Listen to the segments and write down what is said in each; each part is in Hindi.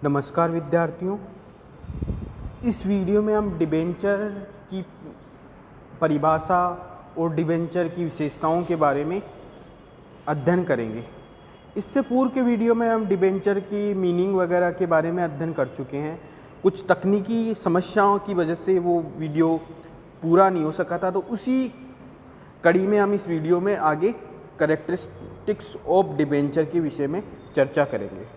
नमस्कार विद्यार्थियों, इस वीडियो में हम डिबेंचर की परिभाषा और डिबेंचर की विशेषताओं के बारे में अध्ययन करेंगे। इससे पूर्व के वीडियो में हम डिबेंचर की मीनिंग वगैरह के बारे में अध्ययन कर चुके हैं। कुछ तकनीकी समस्याओं की वजह से वो वीडियो पूरा नहीं हो सका था, तो उसी कड़ी में हम इस वीडियो में आगे कैरेक्टरिस्टिक्स ऑफ डिबेंचर के विषय में चर्चा करेंगे।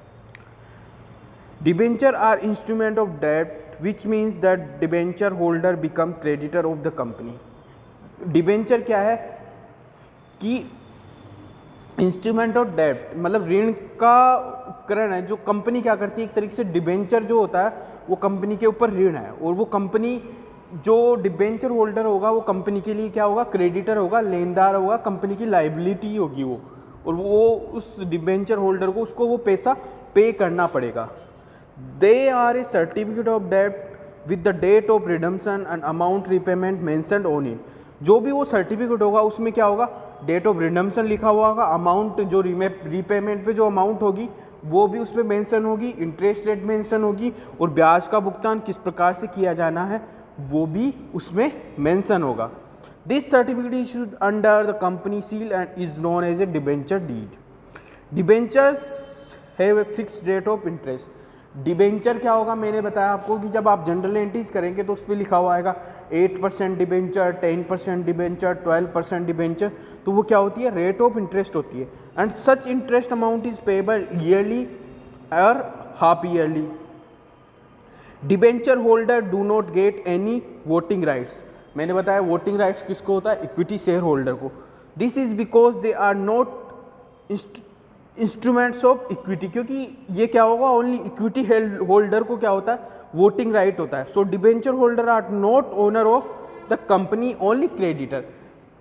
Debenture are instrument of debt which means that debenture holder become creditor of the company. Debenture क्या है कि इंस्ट्रूमेंट ऑफ डेट मतलब ऋण का उपकरण है। जो कंपनी क्या करती है, एक तरीके से डिबेंचर जो होता है वो कंपनी के ऊपर ऋण है, और वो कंपनी जो डिबेंचर होल्डर होगा वो कंपनी के लिए क्या होगा, क्रेडिटर होगा, लेनदार होगा, कंपनी की लाइबिलिटी होगी वो, और वो उस डिबेंचर होल्डर को उसको वो पैसा पे करना पड़ेगा। They are a certificate of debt with the date of redemption and amount repayment mentioned on it। जो भी वो सर्टिफिकेट होगा उसमें क्या होगा, डेट ऑफ रिडम्पशन लिखा हुआ होगा, अमाउंट जो रीपेमेंट पे जो अमाउंट होगी वो भी उसमें मेंशन होगी, इंटरेस्ट रेट मेंशन होगी, और ब्याज का भुगतान किस प्रकार से किया जाना है वो भी उसमें मेंशन होगा। This certificate issued under the company seal and is known as a debenture deed. Debentures have a fixed rate of interest. Debenture क्या होगा, मैंने बताया आपको कि जब आप जनरल एंट्रीज करेंगे तो उस पर लिखा हुआ आएगा 8% डिबेंचर, 10% डिबेंचर, 12% डिबेंचर, तो वो क्या होती है, रेट ऑफ इंटरेस्ट होती है। And such interest amount is payable yearly और half yearly. Debenture holder do not get any voting rights. मैंने बताया वोटिंग राइट्स किसको होता है, इक्विटी शेयर होल्डर को। This is because they are not instruments of equity, क्योंकि ये क्या होगा, ओनली इक्विटी होल्डर को क्या होता है, वोटिंग राइट होता है। So debenture holder are not owner of the company, only creditor.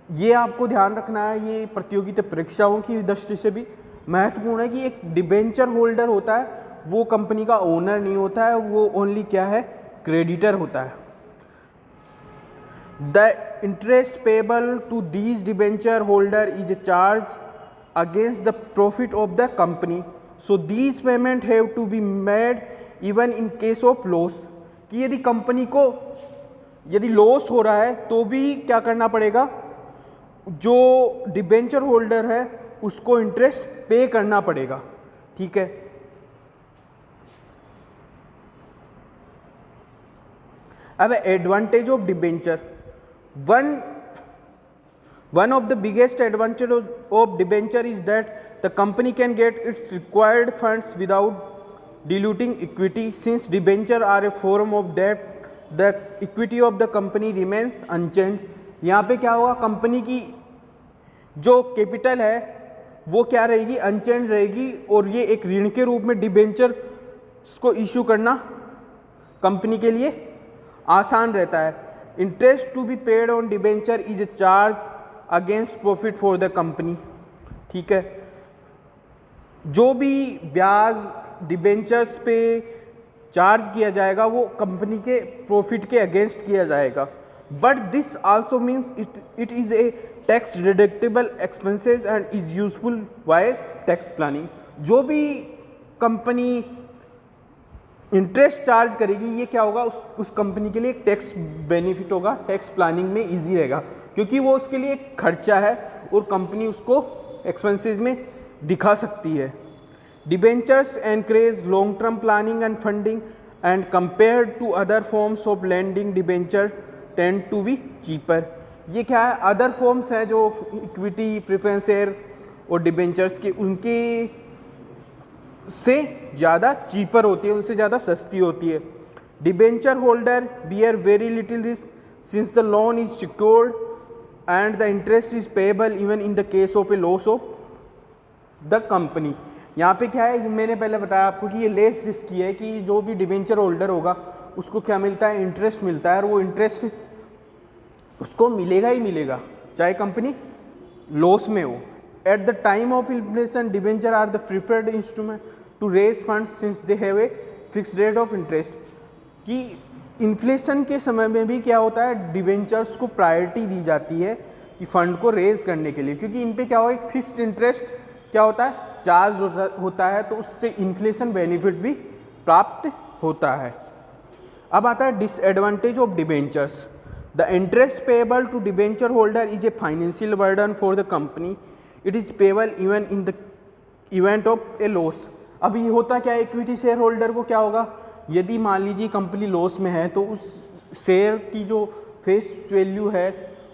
ये आपको ध्यान रखना है, ये प्रतियोगिता परीक्षाओं की दृष्टि से भी महत्वपूर्ण है कि एक डिबेंचर होल्डर होता है वो कंपनी का ओनर नहीं होता है, वो ओनली क्या है, क्रेडिटर होता है। The interest payable to these debenture holder is a charge against the profit of the company, so these payment have to be made even in case of loss। कि यदि कंपनी को यदि लॉस हो रहा है तो भी क्या करना पड़ेगा, जो डिबेंचर होल्डर है उसको इंटरेस्ट पे करना पड़ेगा। ठीक है, अब advantage of debenture. One of the biggest advantages of debenture is that the company can get its required funds without diluting equity. Since debenture are a form of debt, the equity of the company remains unchanged। यहाँ पे क्या होगा, कंपनी की जो कैपिटल है वो क्या रहेगी, अनचेंज रहेगी, और ये एक ऋण के रूप में डिबेंचर को इशू करना कंपनी के लिए आसान रहता है। Interest to be paid on debenture is a charge against profit for the company. ठीक है, जो भी ब्याज डिबेंचर्स पे चार्ज किया जाएगा वो कंपनी के प्रॉफिट के अगेंस्ट किया जाएगा। But this also means it is a tax deductible expenses and is useful bye tax planning. जो भी कंपनी इंटरेस्ट चार्ज करेगी ये क्या होगा, उस कंपनी के लिए एक टैक्स बेनिफिट होगा, टैक्स प्लानिंग में इजी रहेगा, क्योंकि वो उसके लिए एक खर्चा है और कंपनी उसको एक्सपेंसेस में दिखा सकती है। Debentures encourage long term planning and funding and compared to other forms of lending debenture tend to be cheaper. ये क्या है, अदर फॉर्म्स हैं जो इक्विटी, प्रेफरेंस शेयर और डिबेंचर्स के, उनके से ज़्यादा चीपर होती है, उनसे ज़्यादा सस्ती होती है। Debenture holder bear very little risk since the loan is secured and the interest is payable even in the case of a loss of the company. यहाँ पे क्या है, मैंने पहले बताया आपको कि ये लेस रिस्की है, कि जो भी डिबेंचर होल्डर होगा उसको क्या मिलता है, इंटरेस्ट मिलता है, और वो इंटरेस्ट उसको मिलेगा ही मिलेगा चाहे कंपनी लॉस में हो। At the time of inflation debenture are the preferred instrument to raise funds since they have a fixed rate of interest. कि इन्फ्लेशन के समय में भी क्या होता है, डिबेंचर्स को प्रायोरिटी दी जाती है कि फंड को रेज करने के लिए, क्योंकि इन पे क्या हो, एक फिक्स्ड इंटरेस्ट क्या होता है, चार्ज होता है, तो उससे इन्फ्लेशन बेनिफिट भी प्राप्त होता है। अब आता है disadvantage of debentures. The interest payable to debenture holder is a financial burden for the company, it is payable even in the event of a loss. अभी होता क्या है, इक्विटी शेयर होल्डर को क्या होगा, यदि मान लीजिए कंपनी लॉस में है तो उस शेयर की जो फेस वैल्यू है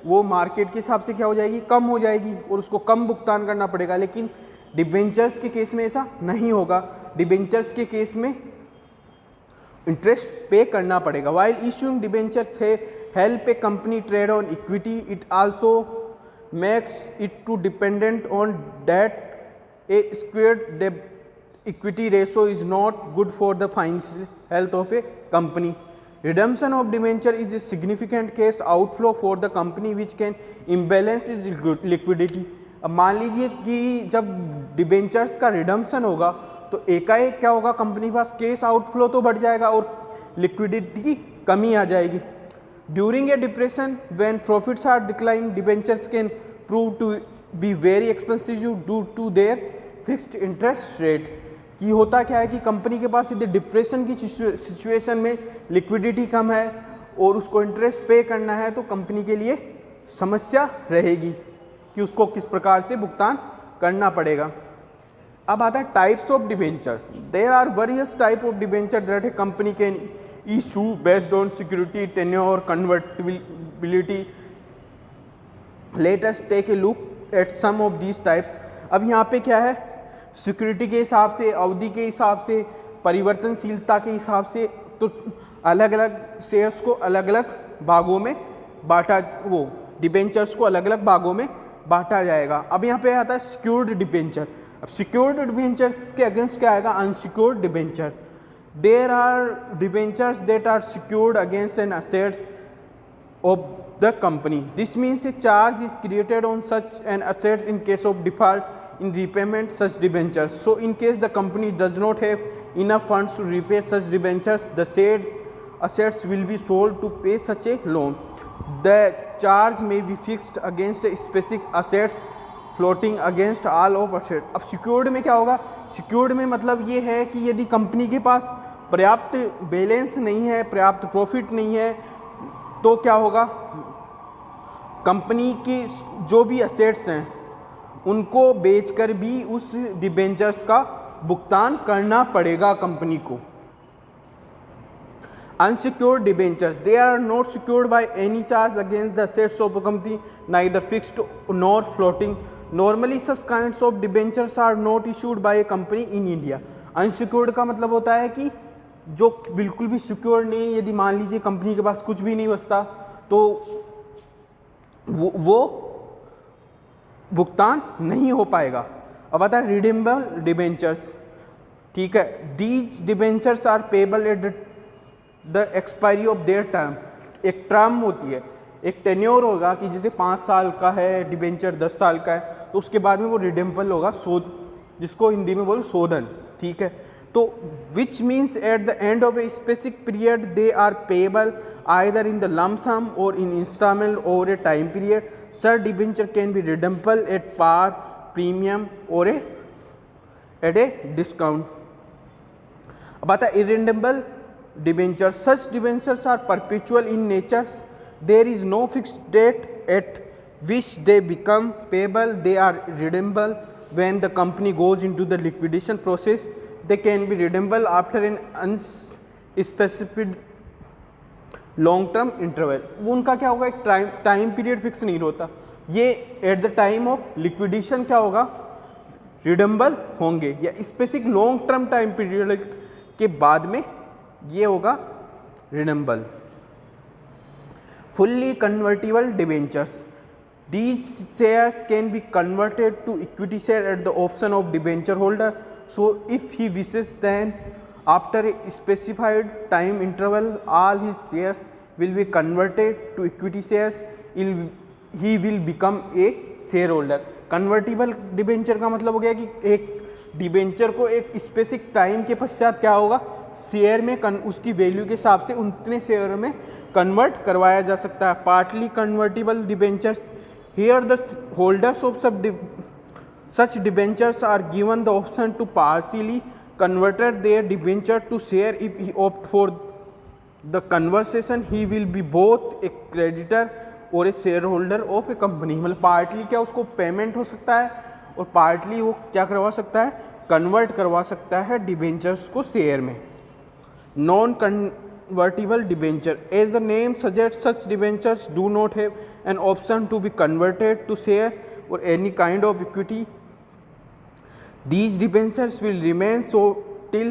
वो मार्केट के हिसाब से क्या हो जाएगी, कम हो जाएगी और उसको कम भुगतान करना पड़ेगा। लेकिन डिबेंचर्स के केस में ऐसा नहीं होगा। डिबेंचर्स के केस में इंटरेस्ट पे करना पड़ेगा। वाइल इशूइंग डिबेंचर्स है help a company trade on equity, it also makes it too dependent on that a squared equity ratio is not good for the financial health of a company. Redemption of debenture is a significant cash outflow for the company which can imbalance its liquidity. अब मान लीजिए कि जब डिबेंचर्स का रिडम्पशन होगा तो एकाएक क्या होगा, कंपनी के पास कैश आउटफ्लो तो बढ़ जाएगा और लिक्विडिटी की कमी आ जाएगी। During a depression when profits are declining debentures can prove to be very expensive due to their fixed interest rate. कि होता क्या है कि कंपनी के पास यदि डिप्रेशन की सिचुएशन में लिक्विडिटी कम है और उसको इंटरेस्ट पे करना है तो कंपनी के लिए समस्या रहेगी कि उसको किस प्रकार से भुगतान करना पड़ेगा। अब आता है types of debentures. There are various type of debenture that a company can issue based on security, tenure, convertibility. Let us take a look at some of these types. अब यहाँ पे क्या है, सिक्योरिटी के हिसाब से, अवधि के हिसाब से, परिवर्तनशीलता के हिसाब से तो अलग अलग शेयर्स को अलग अलग भागों में बांटा, वो डिबेंचर्स को अलग अलग भागों में बांटा जाएगा। अब यहाँ पे आता है सिक्योर्ड डिबेंचर। अब सिक्योर्ड डिबेंचर्स के अगेंस्ट क्या आएगा, unsecured debenture. There are debentures that are secured against an assets of the company. This means a charge is created on such an assets in case of default in repayment such debentures. So in case the company does not have enough funds to repay such debentures, the said assets will be sold to pay such a loan. The charge may be fixed against a specific assets floating against all of assets. अब secured में क्या होगा, secured में मतलब ये है कि यदि कंपनी के पास पर्याप्त बैलेंस नहीं है, पर्याप्त प्रॉफिट नहीं है तो क्या होगा, कंपनी की जो भी असेट्स हैं उनको बेचकर भी उस डिबेंचर्स का भुगतान करना पड़ेगा कंपनी को। Unsecured debentures, they are not secured by any charge against the assets of a company, neither fixed nor floating. Normally such kinds of debentures are not issued by a company in India. Unsecured का मतलब होता है कि जो बिल्कुल भी सिक्योर नहीं, यदि मान लीजिए कंपनी के पास कुछ भी नहीं बचता तो वो भुगतान नहीं हो पाएगा। अब आता है रिडीमेबल डिबेंचर्स। ठीक है, these debentures are payable at the expiry of their term. एक टर्म होती है, एक टेन्योर होगा कि जैसे 5 साल का है डिबेंचर, 10 साल का है तो उसके बाद में वो रिडीमेबल होगा, जिसको हिंदी में बोलो शोधन। ठीक है, तो which means at the end of a specific period they are payable either in the lump sum or in installment over a time period. Such debenture can be redeemable at par, premium or at a discount. अब आता है irredeemable debenture. Such debentures are perpetual in nature. There is no fixed date at which they become payable. They are redeemable when the company goes into the liquidation process. They can be redeemable after an unspecified long term interval. वो उनका क्या होगा, एक टाइम पीरियड फिक्स नहीं होता, ये at the time of liquidation क्या होगा, रिडम्बल होंगे, या specific long term time period के बाद में ये होगा redeemable. Fully convertible debentures, these shares can be converted to equity share at the option of debenture holder. So if he wishes, then after a specified time interval all his shares will be converted to equity shares. He will become a shareholder. Convertible debenture का मतलब हो गया कि एक डिबेंचर को एक स्पेसिफिक टाइम के पश्चात क्या होगा, शेयर में उसकी वैल्यू के हिसाब से उतने शेयर में कन्वर्ट करवाया जा सकता है। Partly convertible debentures, here the holders of such debentures are given the option to partially converted their debenture to share. If he opt for the conversation, he will be both a creditor और a share holder of a company. मतलब पार्टली क्या उसको पेमेंट हो सकता है और पार्टली वो क्या करवा सकता है, कन्वर्ट करवा सकता है डिबेंचर्स को शेयर में. Non convertible debenture, as the name suggest such debentures do not have an option to be converted to share और any kind of equity. These debentures will remain so till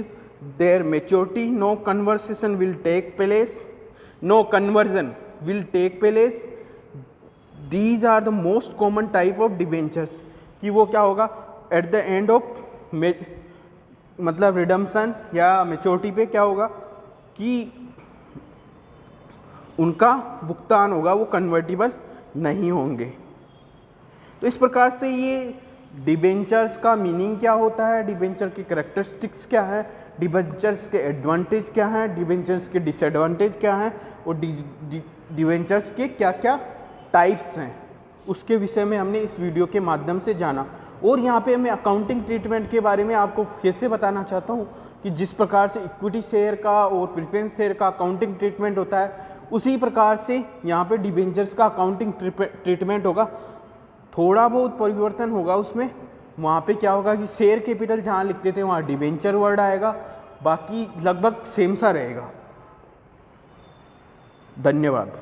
their maturity. No conversion will take place. No conversion will take place. These are the most common type of debentures. कि वो क्या होगा at the end of मतलब रिडम्पशन या मेच्योरिटी पे क्या होगा कि उनका भुगतान होगा, वो कन्वर्टिबल नहीं होंगे. तो इस प्रकार से ये डिबेंचर्स का मीनिंग क्या होता है, डिबेंचर की कैरेक्टरिस्टिक्स क्या है, डिबेंचर्स के एडवांटेज क्या हैं, डिबेंचर्स के डिसएडवांटेज क्या हैं और डिबेंचर्स के क्या क्या टाइप्स हैं, उसके विषय में हमने इस वीडियो के माध्यम से जाना. और यहाँ पे मैं अकाउंटिंग ट्रीटमेंट के बारे में आपको फिर से बताना चाहता हूँ कि जिस प्रकार से इक्विटी शेयर का और प्रेफरेंस शेयर का अकाउंटिंग ट्रीटमेंट होता है, उसी प्रकार से यहाँ पे डिबेंचर्स का अकाउंटिंग ट्रीटमेंट होगा. थोड़ा बहुत परिवर्तन होगा उसमें. वहाँ पे क्या होगा कि शेयर कैपिटल जहाँ लिखते थे वहाँ डिबेंचर वर्ड आएगा, बाकी लगभग सेम सा रहेगा. धन्यवाद.